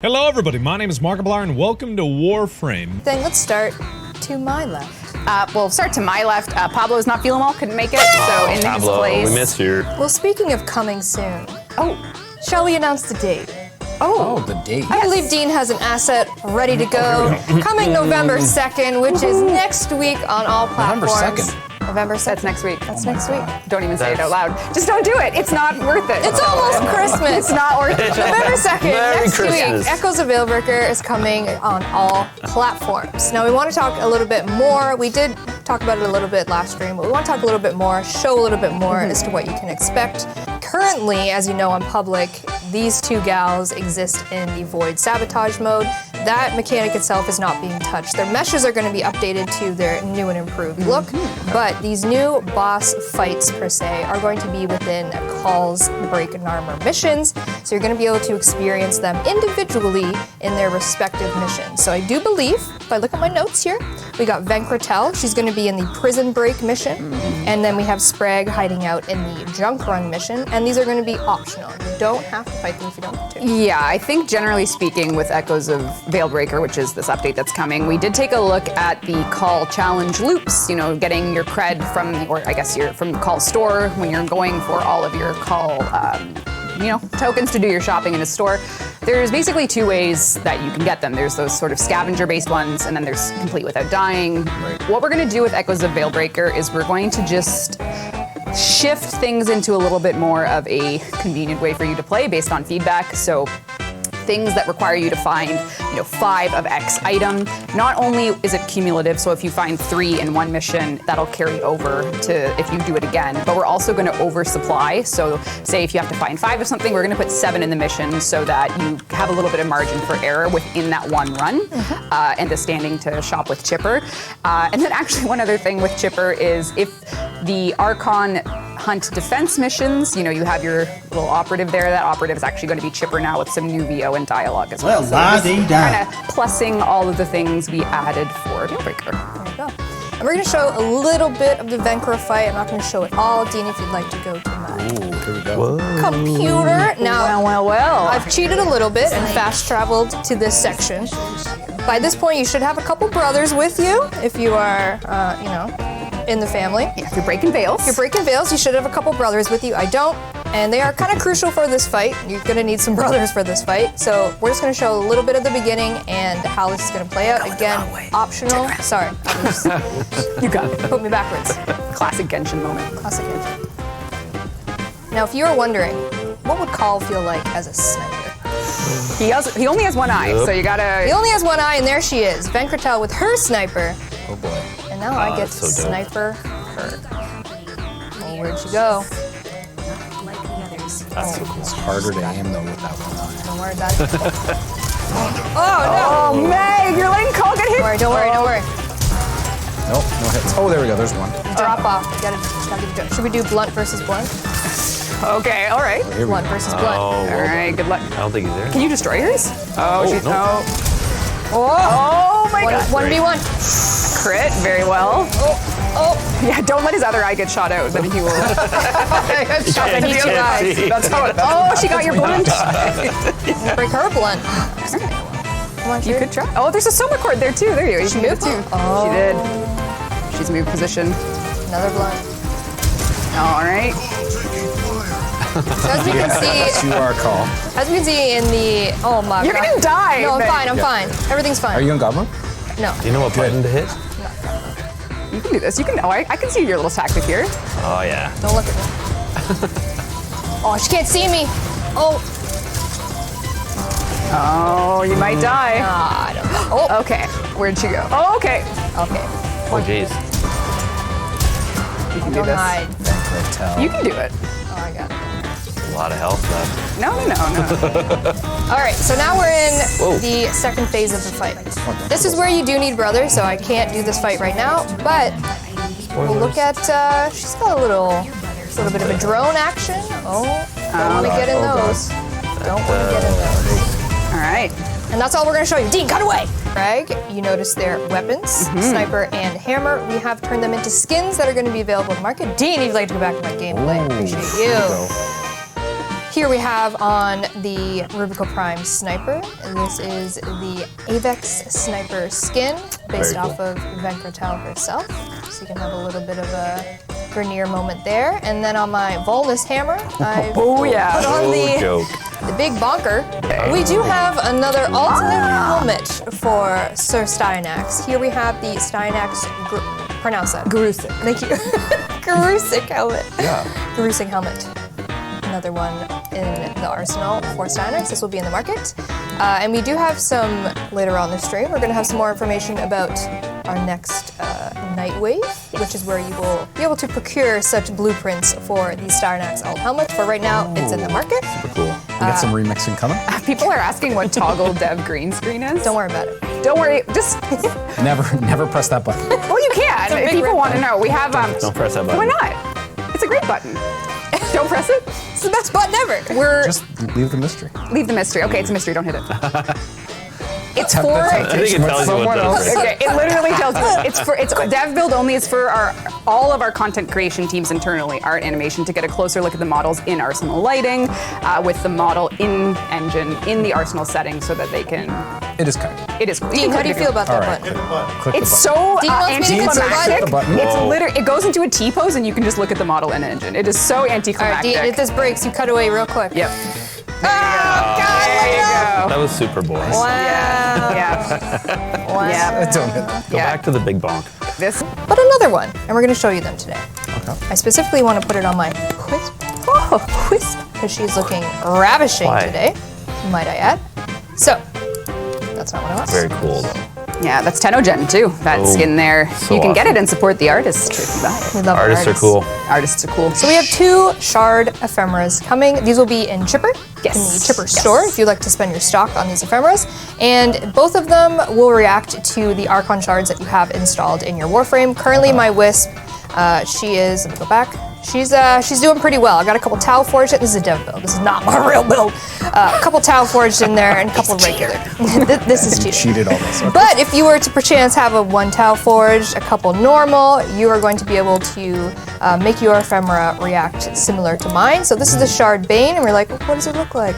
Hello everybody, my name is Markiplier and welcome to Warframe. Then let's start to my left. We'll start to my left. Pablo's not feeling well, couldn't make it, so in his place. We missed you. Well, speaking of coming soon, shall we announce the date? Oh, the date. I believe Dean has an asset ready to go. Coming November 2nd, which is next week on all platforms. November 2nd. November 2nd. That's next week. That's next week. Don't even say it out loud. Just don't do it. It's not worth it. It's almost Christmas. It's not worth it. November 2nd, Merry next Christmas. week, Echoes of Veilbreaker is coming on all platforms. Now, we want to talk a little bit more. We did talk about it a little bit last stream, but we want to talk a little bit more, show a little bit more as to what you can expect. Currently, as you know on public, these two gals exist in the Void Sabotage mode. That mechanic itself is not being touched. Their meshes are going to be updated to their new and improved look, but these new boss fights, per se, are going to be within Call's Break and Armor missions, so you're going to be able to experience them individually in their respective missions. So I do believe, if I look at my notes here, we got Venkratel, she's going to be in the Prison Break mission, and then we have Sprague hiding out in the Junk Run mission, and these are going to be optional. You don't have to fight them if you don't want to. Yeah, I think generally speaking with Echoes of Veilbreaker, which is this update that's coming, we did take a look at the Call challenge loops, you know, getting your cred from, or I guess from the Call store when you're going for all of your Call, tokens to do your shopping in a store. There's basically two ways that you can get them. There's those sort of scavenger-based ones, and then there's complete without dying. Right. What we're gonna do with Echoes of Veilbreaker is we're going to just shift things into a little bit more of a convenient way for you to play based on feedback. So things that require you to find, 5 of X item. Not only is it cumulative, so if you find 3 in one mission, that'll carry over to if you do it again, but we're also gonna oversupply. So say if you have to find 5 of something, we're gonna put 7 in the mission so that you have a little bit of margin for error within that one run, and the standing to shop with Chipper. And then actually one other thing with Chipper is if the Archon Hunt defense missions, you have your little operative there. That operative is actually going to be Chipper now with some new VO and dialogue as well. Well, la-dee-da. Kind of plussing all of the things we added for Veilbreaker. There you go. And we're going to show a little bit of the Venkra fight. I'm not going to show it all. Dean, if you'd like to go to my Here we go. computer. Now, Well. I've cheated a little bit and fast traveled to this section. By this point, you should have a couple brothers with you if you are, in the family. Yeah, if you're breaking veils. If you're breaking veils, you should have a couple brothers with you. I don't, and they are kind of crucial for this fight. You're gonna need some brothers for this fight. So we're just gonna show a little bit of the beginning and how this is gonna play out. Again, optional. Sorry, You got it. put me backwards. Classic Genshin moment. Classic Genshin. Now, if you were wondering, what would Call feel like as a sniper? He only has one eye, so you gotta. He only has one eye, and there she is, Venkratel with her sniper. Oh boy. And now I get to that's so dope. sniper her. Oh, where'd she go? That's so cool. It's harder to aim though with that one eye. Don't worry about it. Oh, no! Oh, Meg, you're letting Call get hit. Don't worry, don't worry. Nope, no hits. Oh, there we go. There's one. Drop off. You gotta give it. Should we do blunt versus blunt? Okay, all right. Here we Blunt go. versus blunt. All right, good luck. I don't think he's there. Can you destroy yours? Oh, she's no. Oh my God. 1v1. Crit, very well. Oh, Yeah, don't let his other eye get shot out, then he will. shot in each eyes. That's how it. Oh, she got your blunt. Break her blunt. Come on, You shoot. could try. Oh, there's a soma cord there too. There you go. You can do it too. Oh. She did. She's moved position. Another blunt. All right. So as we can see, You are Call. as we can see in the, oh my You're God. gonna die. No, I'm Meg. fine. I'm fine. Everything's fine. Are you in Goblin? No. Do you know what button to hit? You can do this. You can. Oh, I can see your little tactic here. Oh, yeah. Don't look at me. Oh, she can't see me. Oh. Oh, you might die. I don't know. Oh. Okay. Where'd she go? Oh, okay. Okay. Oh, jeez. You can do Don't this. hide. Venkratel. You can do it. Oh, I got it. A lot of health left. No. All right, so now we're in the second phase of the fight. This is where you do need brothers, so I can't do this fight right now, but we'll look at, she's got a little bit of a drone action. Oh, don't want to get in those. Don't want to get in those. All right. And that's all we're gonna show you. Dean, cut away! Greg, you notice their weapons, sniper and hammer. We have turned them into skins that are gonna be available in the market. Dean, if you'd like to go back to my gameplay, appreciate you. Here we have on the Rubico Prime Sniper, and this is the Avex Sniper skin based Very off of Van Cortel herself. So you can have a little bit of a Grenier moment there. And then on my Volnus hammer, I've put on the big bonker. We do have another alternate helmet for Sir Styanax. Here we have the Styanax, pronounce that. Garusik. Thank you. Garusik helmet. Yeah. Garusik helmet. Another one in the arsenal for Styanax. This will be in the market. And we do have some, later on the stream, we're going to have some more information about our next Nightwave, which is where you will be able to procure such blueprints for the Styanax alt helmet. For right now, it's in the market. Super cool. We got some remixing coming. People are asking what toggle dev green screen is. Don't worry about it. Don't worry, just, Never press that button. well, you can. a If big people want to know. We have, Don't press that button. why not? It's a great button. Don't press it. It's the best button ever. Just leave the mystery. Leave the mystery. Okay, it's a mystery. Don't hit it. It's Have for. the I think it temptation with tells you what someone does else. it. Okay, it literally tells you. It's dev build only. It's for all of our content creation teams internally, art, animation, to get a closer look at the models in Arsenal lighting, with the model in engine in the Arsenal setting, so that they can. It is kind of. It is cool. Dean, how do you feel about All that right. button? Click It's the button. so Dean wants me to hit the anticlimactic. button. Click the button. It's Whoa. literally, it goes into a T pose, and you can just look at the model in engine. It is so All right, anticlimactic. Dean, if this breaks, you cut away real quick. Yep. Oh, God, There you go. That was super boring. Wow. Yeah. Wow. Yeah. Don't hit that. Go back to the big bonk. This. But another one, and we're going to show you them today. Okay. I specifically want to put it on my Wisp. Oh, Wisp, because she's looking ravishing Why? today, might I add. So, that's not what I want. Very cool though. Yeah, that's Tenogen too. That Oh, skin there. so You can get it awesome. and support the artists if you buy it. We love Artists are cool. Artists are cool. So we have 2 shard ephemeras coming. These will be in Chipper, Yes. in the Chipper Yes. store, if you'd like to spend your stock on these ephemeras. And both of them will react to the Archon shards that you have installed in your Warframe. Currently, my Wisp, she is, let me go back. She's doing pretty well. I got a couple Tau forged. This is a dev build. This is not my real build. A couple Tau forged in there and a couple regular. This is You cheating. cheated all this. Okay. But if you were to perchance have a 1 Tau forged, a couple normal, you are going to be able to make your ephemera react similar to mine. So this is the Shard Bane, and we're like, what does it look like?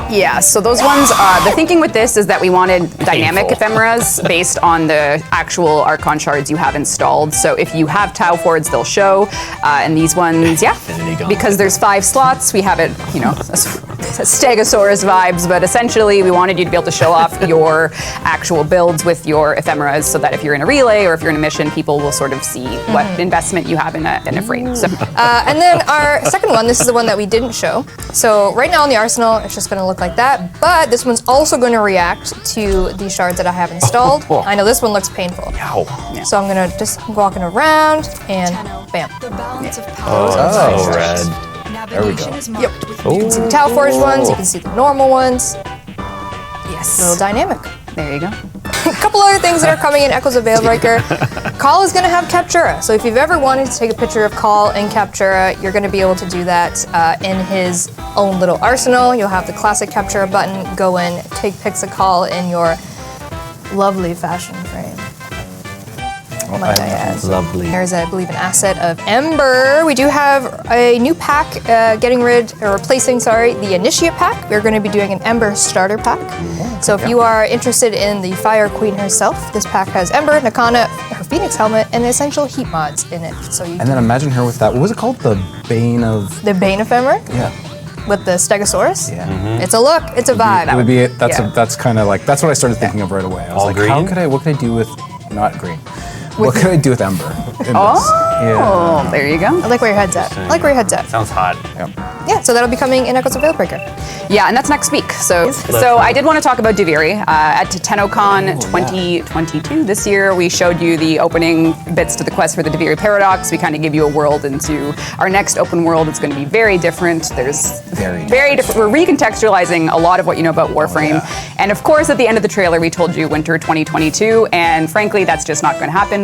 Yeah, so those ones, the thinking with this is that we wanted dynamic Painful. ephemeras based on the actual Archon shards you have installed. So if you have Tau Fords, they'll show. And these ones, yeah, Infinity Gauntlet. because there's 5 slots, we have it, you know, Stegosaurus vibes, but essentially we wanted you to be able to show off your actual builds with your ephemeras so that if you're in a relay or if you're in a mission, people will sort of see what investment you have in a frame. So, And then our second one, this is the one that we didn't show. So right now in the arsenal, it's just going to look like that. But this one's also going to react to the shards that I have installed. I know this one looks painful. Ow. So I'm going to just walking around and bam. The balance of power. Oh, so nice. red. There we go. Navigation is marked with You can see the Tau Forged ones, you can see the normal ones. yes. A little dynamic. There you go. A couple other things that are coming in Echoes of Veilbreaker. Call is going to have Captura. So if you've ever wanted to take a picture of Call in Captura, you're going to be able to do that in his own little arsenal. You'll have the classic Captura button. Go in, take pics of Call in your lovely fashion frame. Well, Might I I have add. Lovely. There's, I believe, an asset of Ember. We do have a new pack replacing the Initiate pack. We're going to be doing an Ember starter pack. So if you are interested in the Fire Queen herself, this pack has Ember, Nakana, her Phoenix helmet, and essential heat mods in it. So you And then imagine her with that. What was it called? The Bane of. the Bane Ephemera Yeah. with the Stegosaurus. Yeah. It's a look, it's a vibe. It would be. That's Yeah. that's kind of like that's what I started thinking of right away. I was All like, green? what could I do with not green? What could I do with Ember in this? Oh, there you go. I like where your head's at. I like where your head's at. Sounds hot. Yeah, so that'll be coming in Echoes of Veilbreaker. Yeah, and that's next week. So I did want to talk about Deviri. At TennoCon 2022 this year, we showed you the opening bits to the quest for the Deviri Paradox. We kind of give you a world into our next open world. It's going to be very different. There's Very different. We're recontextualizing a lot of what you know about Warframe. And of course, at the end of the trailer, we told you winter 2022. And frankly, that's just not going to happen.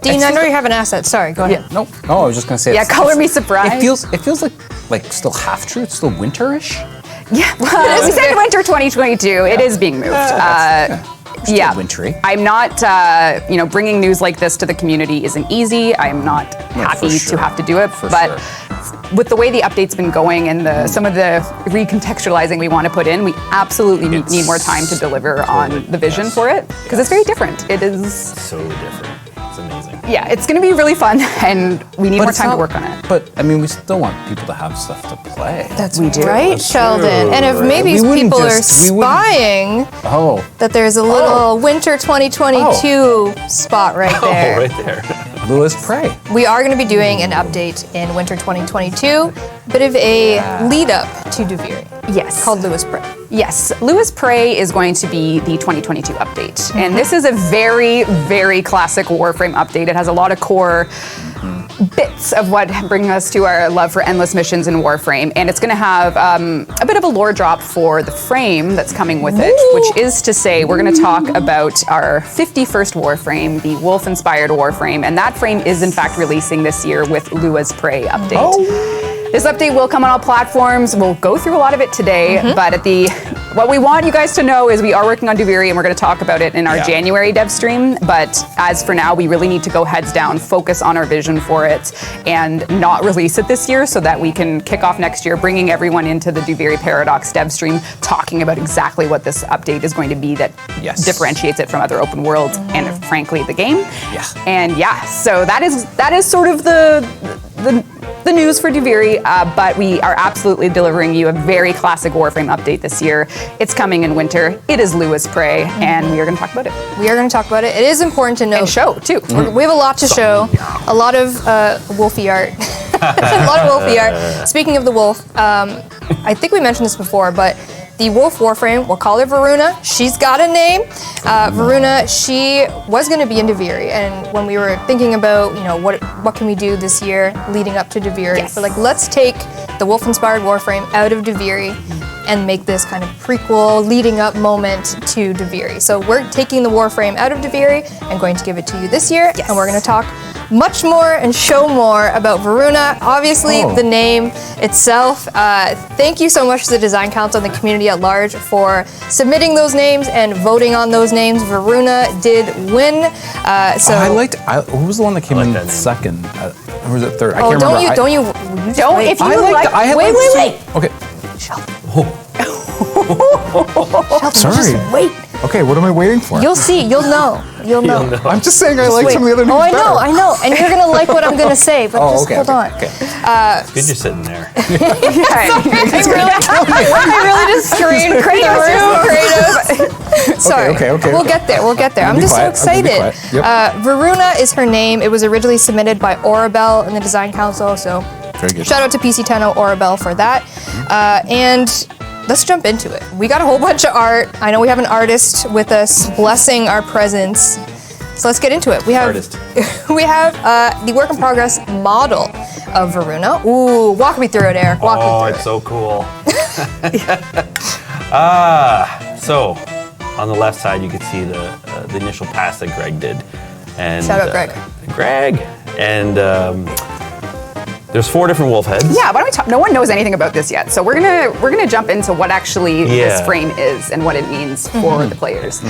Dean, I know you have an asset. Sorry, go ahead. Nope. Oh, I was just gonna say. Yeah, color me surprised. It feels like still half true. It's still winterish. Yeah, well, we said winter 2022. It is being moved. Yeah, wintry. I'm not, bringing news like this to the community isn't easy. I'm not happy for sure. to have to do it, but with the way the update's been going and some of the recontextualizing we want to put in, we absolutely need more time to deliver on the vision for it because it's very different. It is So different. It's amazing. Yeah, it's going to be really fun, and we need more time to work on it. But I mean, we still want people to have stuff to play. That's We do. right, That's Sheldon. true. And if maybe We wouldn't people are just- we wouldn't- spying Oh, that there's a little winter 2022 spot right there. Oh, right there. Lewis Prey. We are going to be doing an update in winter 2022, bit of a lead up to Duviri. Yes. Called Lewis Prey. Yes, Lewis Prey is going to be the 2022 update. And this is a very, very classic Warframe update. It has a lot of core bits of what bring us to our love for endless missions in Warframe. And it's going to have a bit of a lore drop for the frame that's coming with it, which is to say we're going to talk about our 51st Warframe, the wolf-inspired Warframe. And that frame is in fact releasing this year with Lewis Prey update. This update will come on all platforms. We'll go through a lot of it today, but what we want you guys to know is we are working on Duviri and we're going to talk about it in our January dev stream. But as for now, we really need to go heads down, focus on our vision for it, and not release it this year so that we can kick off next year, bringing everyone into the Duviri Paradox dev stream, talking about exactly what this update is going to be that differentiates it from other open worlds and frankly the game. Yeah. And so that is sort of the news for Duviri, but we are absolutely delivering you a very classic Warframe update this year. It's coming in winter. It is Lewis Prey, and we are going to talk about it. We are going to talk about it. It is important to note. And show, too. We have a lot to show. A lot of wolfy art. A lot of wolfy art. Speaking of the wolf, I think we mentioned this before, but the wolf Warframe, we'll call her Varuna. She's got a name. Varuna, she was going to be in Duviri, and when we were thinking about, what can we do this year leading up to Duviri, we're like, let's take the wolf-inspired Warframe out of Duviri and make this kind of prequel leading up moment to Duviri. So we're taking the Warframe out of Duviri and going to give it to you this year, and we're going to talk much more and show more about Varuna. Obviously, the name itself. Thank you so much to the Design Council and the community at large for submitting those names and voting on those names. Varuna did win. Who was the one that came in that name. second? Or was it third? I Oh, can't remember. If you like, wait. Okay. Sheldon, Sorry. just wait. Okay, what am I waiting for? You'll see. You'll know. You'll know. I'm just saying I like Wait. some of the other names Oh, I better. know. And you're gonna like what I'm gonna say, but just hold on. Okay. It's good you're sitting there. I really just screamed creative. Sorry. Okay. We'll get there. I'm be just quiet. so I'm gonna be excited. quiet. Yep. Varuna is her name. It was originally submitted by Orabel in the Design Council, so Very good. shout out to PC10 Orabel for that. And let's jump into it. We got a whole bunch of art. I know we have an artist with us blessing our presence. So let's get into it. We have the work in progress model of Varuna. Ooh, walk me through it, Eric. Walk me through It's so cool. So on the left side, you can see the initial pass that Greg did. And Shout out Greg. And there's 4 different wolf heads. Yeah, why don't we talk? No one knows anything about this yet, so we're gonna jump into what actually this frame is and what it means for the players.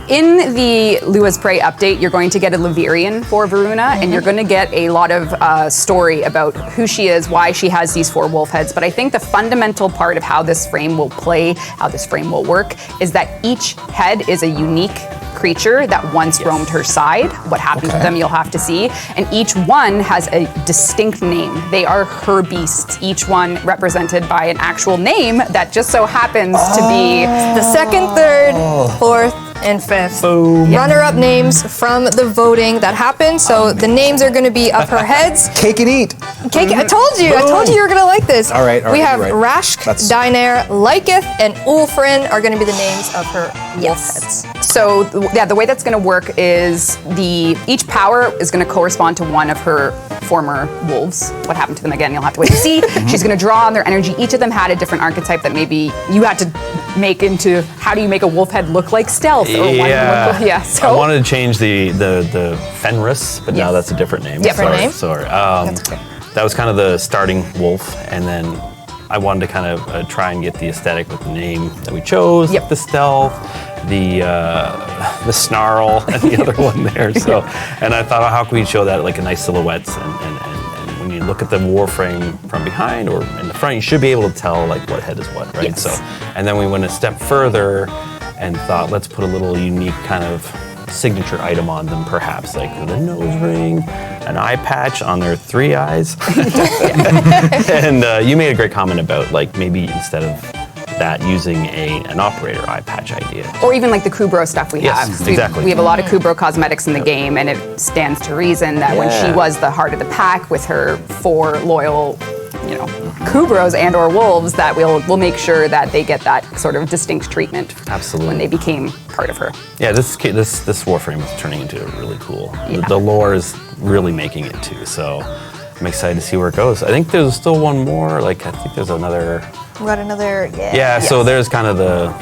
In the Lewis Prey update, you're going to get a Levirian for Varuna, and you're going to get a lot of story about who she is, why she has these 4 wolf heads. But I think the fundamental part of how this frame will play, how this frame will work, is that each head is a unique creature that once roamed her side. What happened to them, you'll have to see. And each one has a distinct name. They are her beasts, each one represented by an actual name that just so happens to be the second, third, fourth, and fifth. Runner-up names from the voting that happened. So the names are going to be of her heads. Cake and eat. Cake. I told you you were going to like this. All right, We have you're Rashk, Daener, Lyketh, and Ulfrin are going to be the names of her wolf heads. So the way that's going to work is each power is going to correspond to one of her former wolves. What happened to them again? You'll have to wait and see. She's going to draw on their energy. Each of them had a different archetype that maybe you had to make into how do you make a wolf head look like stealth or So I wanted to change the Fenris, but now that's a different name. Different name? Sorry. That's okay. That was kind of the starting wolf, and then I wanted to kind of try and get the aesthetic with the name that we chose, Yep. the stealth, the snarl, and the other one there. So, and I thought, how can we show that like a nice silhouettes and when you look at the Warframe from behind or in the front, you should be able to tell like what head is what, right? Yes. So, and then we went a step further and thought, let's put a little unique kind of signature item on them, perhaps like the nose ring, an eye patch on their 3 eyes. And you made a great comment about like maybe instead of that using an operator eye patch idea. Or even like the Kubro stuff we Yes, have. exactly. We have a lot of Kubro cosmetics in the game, and it stands to reason that when she Yeah. was the heart of the pack with her 4 loyal, Kubros and or wolves, that we'll make sure that they get that sort of distinct treatment. Absolutely. When they became part of her. Yeah, this Warframe is turning into really cool. Yeah. The lore is really making it too. So I'm excited to see where it goes. I think there's still one more. Like I think there's another. We got another. Yeah. So there's kind of the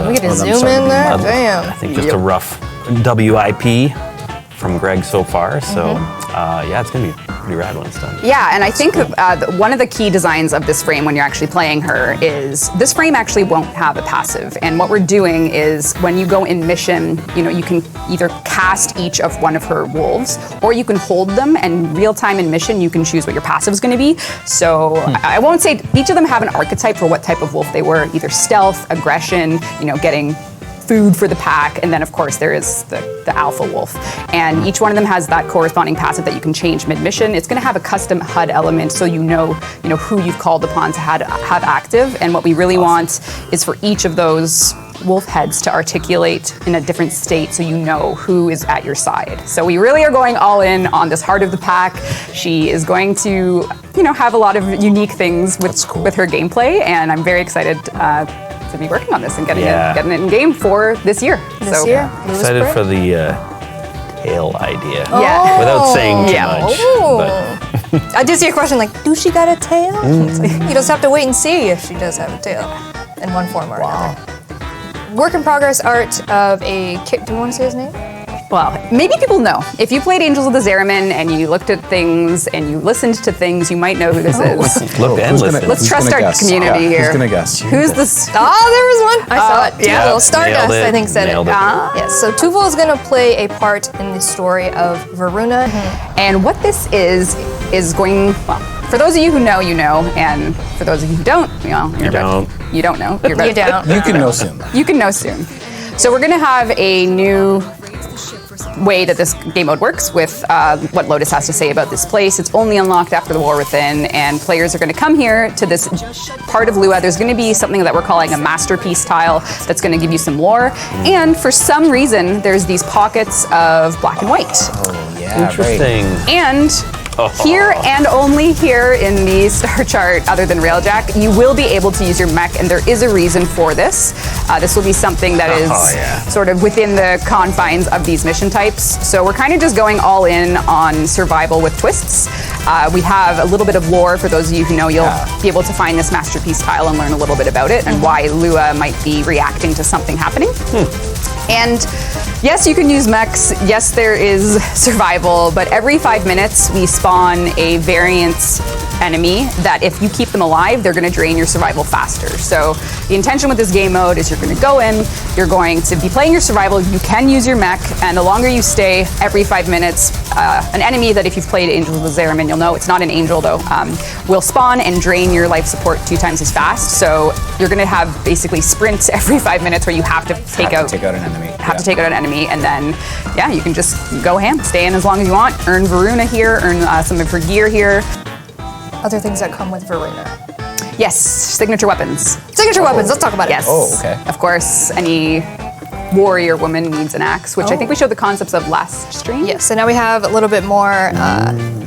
We get to I'm zoom sorry. in there. I Damn. think just a rough WIP from Greg so far. So yeah, it's gonna be a pretty rad when it's done. Yeah, and I think one of the key designs of this frame when you're actually playing her is this frame actually won't have a passive. And what we're doing is when you go in mission, you can either cast each of one of her wolves, or you can hold them, and real time in mission, you can choose what your passive is going to be. So I won't say each of them have an archetype for what type of wolf they were, either stealth, aggression, getting food for the pack, and then of course there is the alpha wolf. And each one of them has that corresponding passive that you can change mid-mission. It's going to have a custom HUD element, so you know who you've called upon to have active. And what we really want is for each of those wolf heads to articulate in a different state, so you know who is at your side. So we really are going all in on this heart of the pack. She is going to have a lot of unique things with her gameplay, and I'm very excited to be working on this and getting it in game for this year. This year. Lewis Excited Bray? for the tail idea. Yeah. Without saying too Yeah. much. Ooh. But I did see a question like, do she got a tail? It's like, you just have to wait and see if she does have a tail in one form or another. Work in progress art of a kid. Do you want to say his name? Well, maybe people know. If you played Angels of the Zeramin and you looked at things and you listened to things, you might know who this is. look and listen. Let's trust our community here. Who's gonna guess? Who's this? Oh, there was one. I saw it. yeah. Tuvol Stardust, Nailed it. I think, said Nailed it. it. Yes, so Tuvol is going to play a part in the story of Varuna. And what this is going, well, for those of you who know, you know, and for those of you who don't, you don't. You don't know. You're You don't. You can know soon. You can know soon. So we're going to have a new way that this game mode works with what Lotus has to say about this place. It's only unlocked after the War Within, and players are going to come here to this part of Lua. There's going to be something that we're calling a masterpiece tile that's going to give you some lore. And for some reason, there's these pockets of black and white. Oh yeah, Interesting. And here and only here in the star chart, other than Railjack, you will be able to use your mech, and there is a reason for this. This will be something that is sort of within the confines of these mission types. So we're kind of just going all in on survival with twists. We have a little bit of lore for those of you who know. You'll be able to find this masterpiece tile and learn a little bit about it and why Lua might be reacting to something happening. And yes, you can use mechs. Yes, there is survival, but every 5 minutes we spawn a variant enemy that if you keep them alive, they're going to drain your survival faster. So the intention with this game mode is you're going to go in, you're going to be playing your survival, you can use your mech, and the longer you stay, every 5 minutes, an enemy that if you've played Angels of the Zeramin, you'll know it's not an angel though, will spawn and drain your life support 2 times as fast. So you're going to have basically sprints every 5 minutes where you have to take out an enemy. to take out an enemy, and then you can just go ham, stay in as long as you want, earn Varuna here, earn some of her gear here. Other things that come with Varuna. Yes, signature weapons. Signature weapons, let's talk about Yes. it. Oh, okay. Of course, any warrior woman needs an axe, which I think we showed the concepts of last stream. Yes, so now we have a little bit more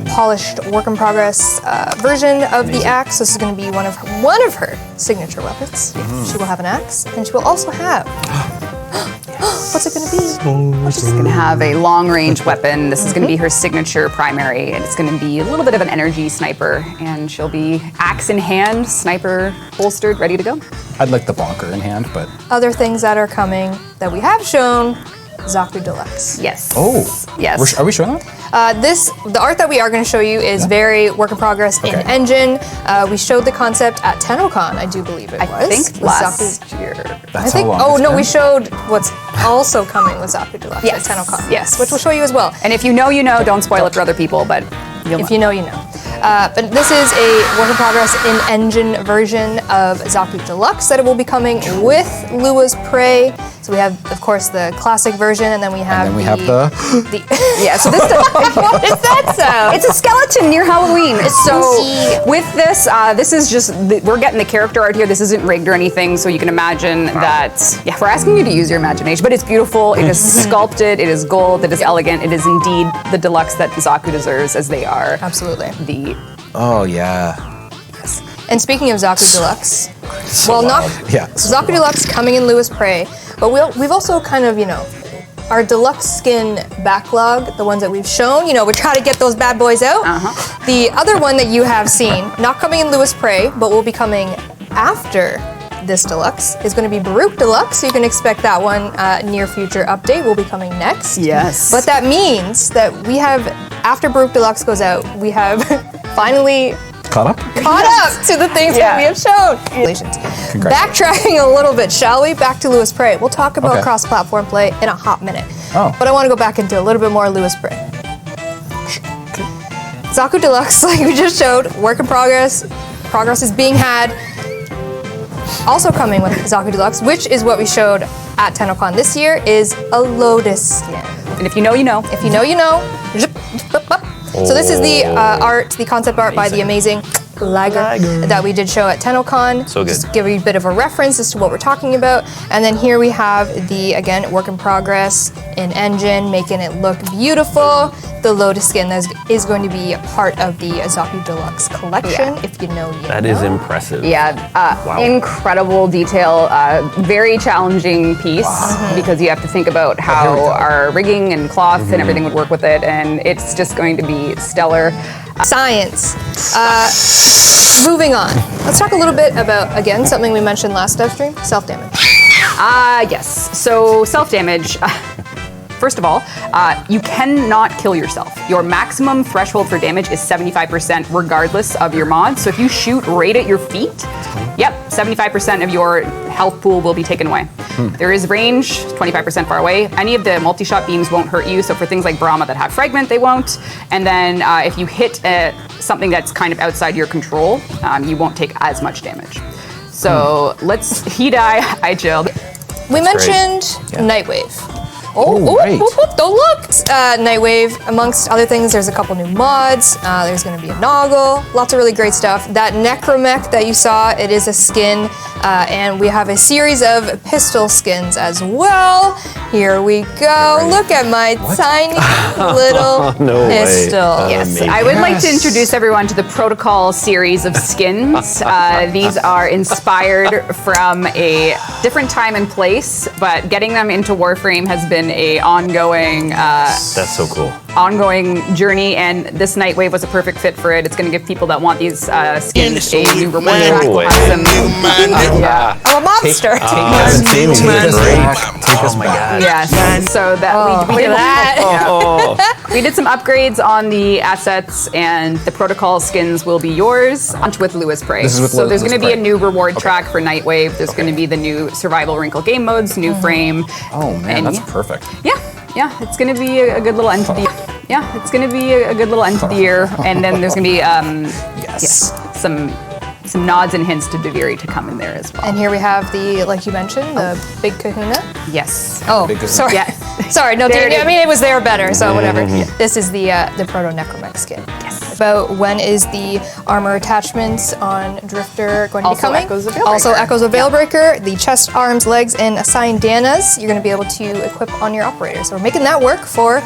polished work in progress version of the axe. This is going to be one of her signature weapons. She will have an axe, and she will also have. What's it going to be? She's going to have a long-range weapon. This is going to be her signature primary, and it's going to be a little bit of an energy sniper. And she'll be axe in hand, sniper holstered, ready to go. I'd like the bonker in hand, but Other things that are coming that we have shown Zaku Deluxe. Yes. Oh. Yes. Are we showing that? The art that we are going to show you is very work in progress in Okay. engine. We showed the concept at TennoCon, I do believe it was. I think with last Zaku. year. I think. Oh no, we showed what's also coming with Zaku Deluxe Yes. at TennoCon. Yes. which we'll show you as well. And if you know, you know. Don't spoil it for other people, but you'll If you know, you know. But this is a work in progress in engine version of Zaku Deluxe that it will be coming with Lua's Prey. So we have, of course, the classic version, and then we have And then we have the Yeah, so this what is that sound? it's a skeleton near Halloween. So with this, this is just we're getting the character art here. This isn't rigged or anything, so you can imagine that. Yeah, we're asking you to use your imagination, but it's beautiful. It is sculpted. It is gold. It is elegant. It is indeed the deluxe that Zaku deserves, as they are. Absolutely. The Oh yeah. And speaking of Zaku Deluxe, well, not Yeah. Zaku Deluxe coming in Lua's Prey, but we've also kind of, our deluxe skin backlog, the ones that we've shown, we try to get those bad boys out. The other one that you have seen, not coming in Lua's Prey, but will be coming after this deluxe, is going to be Baruch Deluxe, so you can expect that one near future update will be coming next. Yes. But that means that we have, after Baruch Deluxe goes out, we have finally Caught up? caught up to the things that we have shown. Backtracking a little bit, shall we? Back to Lua's Prey. We'll talk about Okay. cross-platform play in a hot minute. Oh. But I want to go back into a little bit more Lua's Prey. Zaku Deluxe, like we just showed, work in progress. Progress is being had. Also coming with Zaku Deluxe, which is what we showed at TennoCon this year, is a Lotus skin. and if you know, you know. If you know, you know. So this is the art, the concept art by the amazing Lager that we did show at TennoCon. So good. Just give you a bit of a reference as to what we're talking about. And then here we have the, again, work in progress in engine, making it look beautiful. The Lotus skin that is going to be part of the Zaku Deluxe collection, if you know, you That know. is impressive. Yeah, incredible detail. Very challenging piece because you have to think about how our rigging and cloth and everything would work with it, and it's just going to be stellar. Science. Moving on. Let's talk a little bit about, again, something we mentioned last devstream, self-damage. Yes. So self-damage. First of all, you cannot kill yourself. Your maximum threshold for damage is 75% regardless of your mod. So if you shoot right at your feet, 75% of your health pool will be taken away. There is range, 25% far away. Any of the multi-shot beams won't hurt you. So for things like Brahma that have fragment, they won't. And then if you hit something that's kind of outside your control, you won't take as much damage. So he died, I chilled. We mentioned Nightwave. Right. Don't look! Nightwave, amongst other things, there's a couple new mods. There's going to be a Noggle, lots of really great stuff. That Necromech that you saw, it is a skin, and we have a series of pistol skins as well. Here we go. Look at my tiny little No way. pistol. Yes, Amazing. I would like to introduce everyone to the Protocol series of skins. These are inspired from a different time and place, but getting them into Warframe has been a ongoing That's so cool. journey, and this Nightwave was a perfect fit for it. It's going to give people that want these skins a new reward track. way. We'll have some- I'm a monster. Oh my god. Yes. So that we Look did at that. We did some upgrades on the assets, and the protocol skins will be yours. Launch with Lua's Prey. This is with so there's Lua's going to be a Prey. new reward track for Nightwave. There's going to be the new survival wrinkle game modes, new frame. Oh man, And that's yeah. perfect. Yeah, it's going to be a good little end to the year. Yeah, it's going to be a good little end to the year, and then there's going to be some nods and hints to Deviri to come in there as well. And here we have the, like you mentioned, the big kahuna. Yes. Oh, Big kahuna. sorry. Yeah. Sorry, no, There it I is. mean, it was there better, so whatever. This is the Proto Necromech skin. Yes. About when is the armor attachments on Drifter going to Also be coming? Echoes of Veilbreaker. Also Echoes of Veilbreaker, the chest, arms, legs, and assigned Danas you're going to be able to equip on your operator. So we're making that work for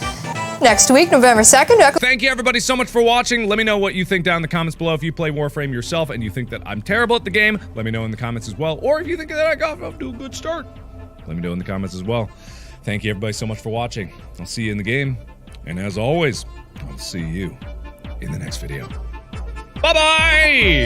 next week, November 2nd. Thank you everybody so much for watching. Let me know what you think down in the comments below. If you play Warframe yourself and you think that I'm terrible at the game, let me know in the comments as well. Or if you think that I got off to a good start, let me know in the comments as well. Thank you everybody so much for watching. I'll see you in the game. And as always, I'll see you in the next video. Bye-bye!